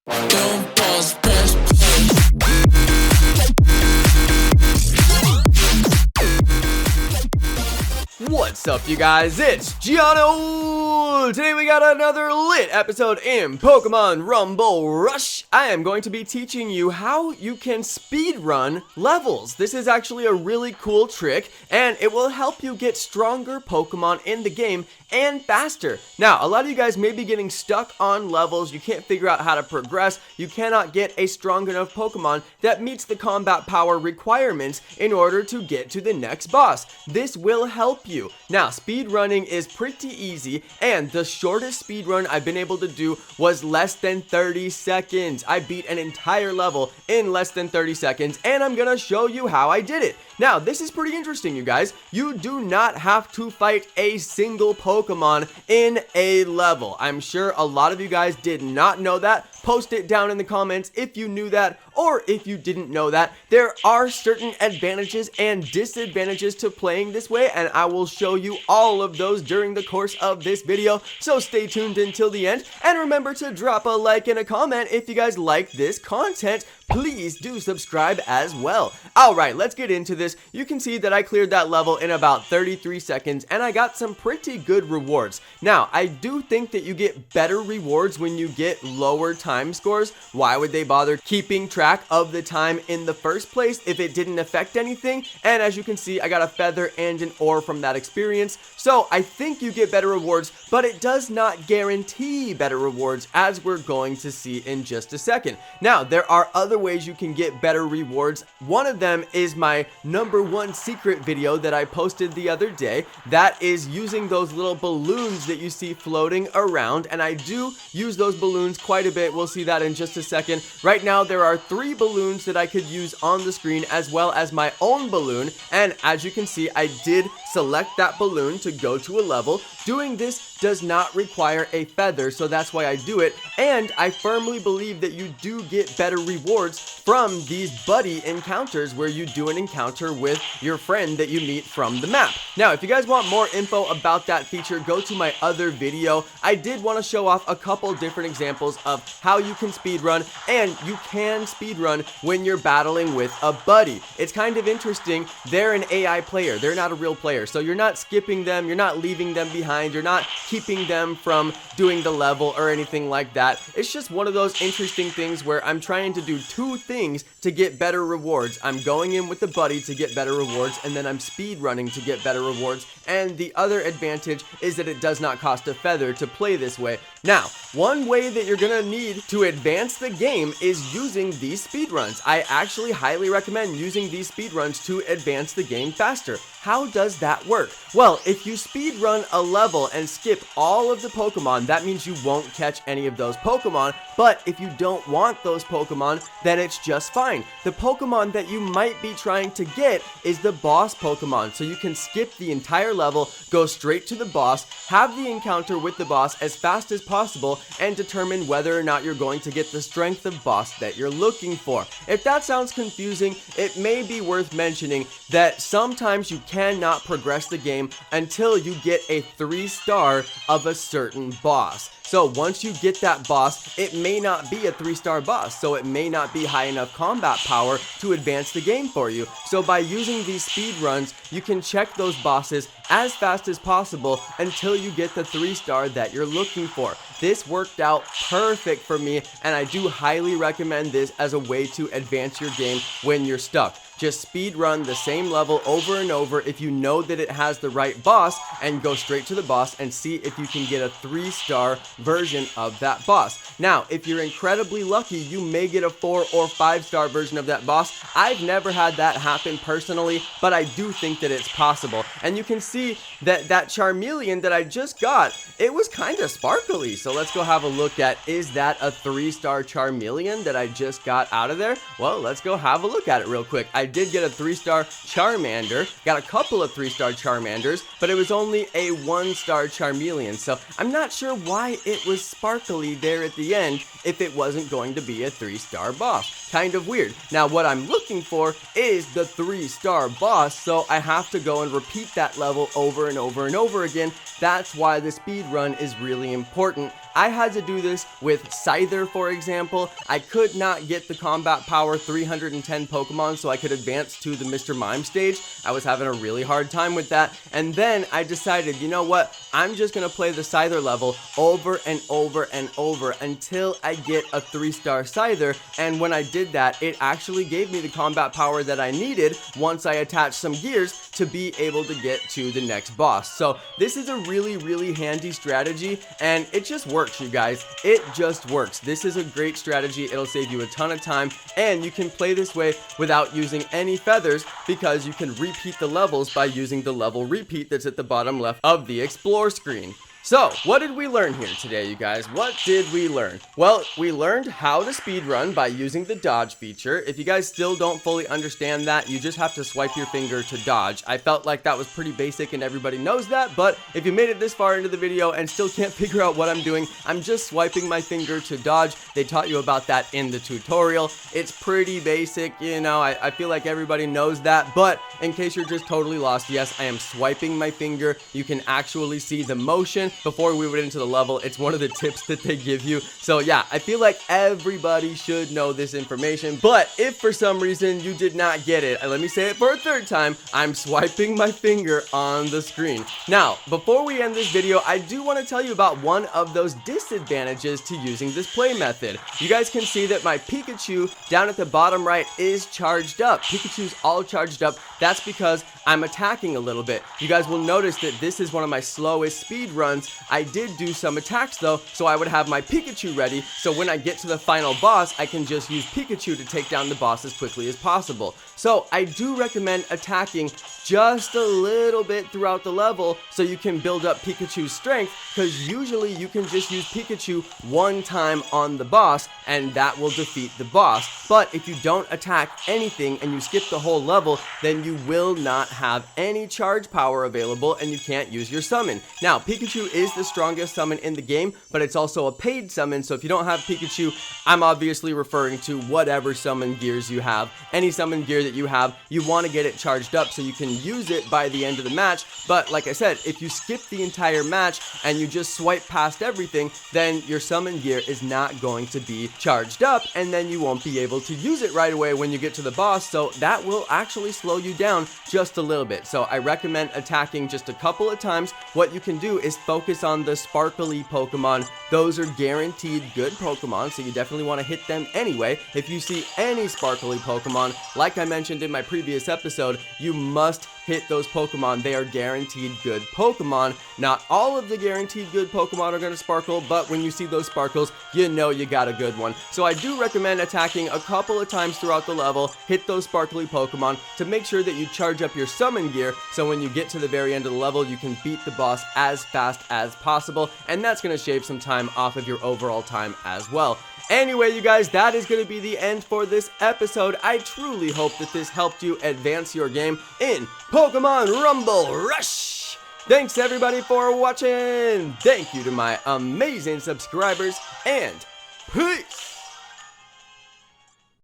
Don't pause, press play. What's up, you guys? It's Jonno! Today we got another lit episode in Pokemon Rumble Rush. I am going to be teaching you how you can speedrun levels. This is actually a really cool trick, and it will help you get stronger Pokemon in the game and faster. Now, a lot of you guys may be getting stuck on levels. You can't figure out how to progress. You cannot get a strong enough Pokemon that meets the combat power requirements in order to get to the next boss. This will help you. Now, speedrunning is pretty easy, and the shortest speedrun I've been able to do was less than 30 seconds. I beat an entire level in less than 30 seconds, and I'm gonna show you how I did it. Now, this is pretty interesting, you guys. You do not have to fight a single Pokemon in a level. I'm sure a lot of you guys did not know that. Post it down in the comments if you knew that, or if you didn't know that. There are certain advantages and disadvantages to playing this way, and I will show you all of those during the course of this video, so stay tuned until the end, and remember to drop a like and a comment if you guys like this content. Please do subscribe as well. Alright, let's get into this. You can see that I cleared that level in about 33 seconds, and I got some pretty good rewards. Now, I do think that you get better rewards when you get lower time scores. Why would they bother keeping track of the time in the first place if it didn't affect anything? And as you can see, I got a feather and an ore from that experience. So I think you get better rewards, but it does not guarantee better rewards, as we're going to see in just a second. Now, there are other ways you can get better rewards. One of them is my #1 secret video that I posted the other day. That is using those little balloons that you see floating around, and I do use those balloons quite a bit. We'll see that in just a second. Right now, there are 3 balloons that I could use on the screen, as well as my own balloon, and as you can see, I did select that balloon to go to a level. Doing this does not require a feather, so that's why I do it, and I firmly believe that you do get better rewards from these buddy encounters, where you do an encounter with your friend that you meet from the map. Now, if you guys want more info about that feature, go to my other video. I did want to show off a couple different examples of how you can speedrun, and you can speedrun when you're battling with a buddy. It's kind of interesting. They're an AI player. They're not a real player, so you're not skipping them, you're not leaving them behind, you're not keeping them from doing the level or anything like that. It's just one of those interesting things where I'm trying to do 2 things to get better rewards. I'm going in with the buddy to get better rewards, and then I'm speedrunning to get better rewards. And the other advantage is that it does not cost a feather to play this way. Now, one way that you're gonna need to advance the game is using these speedruns. I actually highly recommend using these speedruns to advance the game faster. How does that work? Well, if you speedrun a level and skip all of the Pokemon, that means you won't catch any of those Pokemon. But if you don't want those Pokemon, then it's just fine. The Pokemon that you might be trying to get is the boss Pokemon. So you can skip the entire level, go straight to the boss, have the encounter with the boss as fast as possible, and determine whether or not you're going to get the strength of boss that you're looking for. If that sounds confusing, it may be worth mentioning that sometimes you cannot progress the game until you get a 3-star of a certain boss. So once you get that boss, it may not be a 3-star boss, so it may not be high enough combat power to advance the game for you. So by using these speed runs, you can check those bosses as fast as possible until you get the 3-star that you're looking for. This worked out perfect for me, and I do highly recommend this as a way to advance your game when you're stuck. Just speed run the same level over and over if you know that it has the right boss, and go straight to the boss and see if you can get a 3-star version of that boss. Now, if you're incredibly lucky, you may get a 4 or 5-star version of that boss. I've never had that happen personally, but I do think that it's possible. And you can see that that Charmeleon that I just got, it was kind of sparkly. So let's go have a look at, is that a 3-star Charmeleon that I just got out of there? Well, let's go have a look at it real quick. I did get a 3-star Charmander, got a couple of 3-star Charmanders, but it was only a 1-star Charmeleon, so I'm not sure why it was sparkly there at the end if it wasn't going to be a 3-star boss. Kind of weird. Now what I'm looking for is the 3-star boss, so I have to go and repeat that level over and over and over again. That's why the speed run is really important, I had to do this with Scyther, for example. I could not get the combat power 310 Pokemon so I could advance to the Mr. Mime stage. I was having a really hard time with that, and then I decided, you know what, I'm just gonna play the Scyther level over and over and over until I get a 3-star Scyther, and when I did that, it actually gave me the combat power that I needed once I attached some gears to be able to get to the next boss. So this is a really handy strategy, and it just works, you guys. It just works. This is a great strategy. It'll save you a ton of time, and you can play this way without using any feathers because you can repeat the levels by using the level repeat that's at the bottom left of the explore screen. So, what did we learn here today, you guys? What did we learn? Well, we learned how to speedrun by using the dodge feature. If you guys still don't fully understand that, you just have to swipe your finger to dodge. I felt like that was pretty basic and everybody knows that, but if you made it this far into the video and still can't figure out what I'm doing, I'm just swiping my finger to dodge. They taught you about that in the tutorial. It's pretty basic, you know, I feel like everybody knows that, but in case you're just totally lost, yes, I am swiping my finger. You can actually see the motion. Before we went into the level, it's one of the tips that they give you. So yeah, I feel like everybody should know this information, but if for some reason you did not get it, and let me say it for a third time, I'm swiping my finger on the screen. Now, before we end this video, I do want to tell you about one of those disadvantages to using this play method. You guys can see that my Pikachu down at the bottom right is charged up. Pikachu's all charged up. That's because I'm attacking a little bit. You guys will notice that this is one of my slowest speed runs. I did do some attacks though, so I would have my Pikachu ready, so when I get to the final boss, I can just use Pikachu to take down the boss as quickly as possible. So I do recommend attacking just a little bit throughout the level so you can build up Pikachu's strength, because usually you can just use Pikachu one time on the boss and that will defeat the boss. But if you don't attack anything and you skip the whole level, then you will not have any charge power available and you can't use your summon. Now, Pikachu is the strongest summon in the game, but it's also a paid summon, so if you don't have Pikachu, I'm obviously referring to whatever summon gears you have. Any summon gear that you have, you want to get it charged up so you can use it by the end of the match. But like I said, if you skip the entire match and you just swipe past everything, then your summon gear is not going to be charged up, and then you won't be able to use it right away when you get to the boss, so that will actually slow you down just a little bit. So I recommend attacking just a couple of times. What you can do is focus on the sparkly Pokemon. Those are guaranteed good Pokemon, so you definitely want to hit them anyway. If you see any sparkly Pokemon, like I mentioned in my previous episode, you must hit those Pokemon. They are guaranteed good Pokemon. Not all of the guaranteed good Pokemon are going to sparkle, but when you see those sparkles, you know you got a good one. So I do recommend attacking a couple of times throughout the level, hit those sparkly Pokemon to make sure that you charge up your summon gear, so when you get to the very end of the level, you can beat the boss as fast as possible, and that's going to shave some time off of your overall time as well. Anyway, you guys, that is going to be the end for this episode. I truly hope that this helped you advance your game in Pokemon Rumble Rush. Thanks everybody for watching. Thank you to my amazing subscribers, and peace.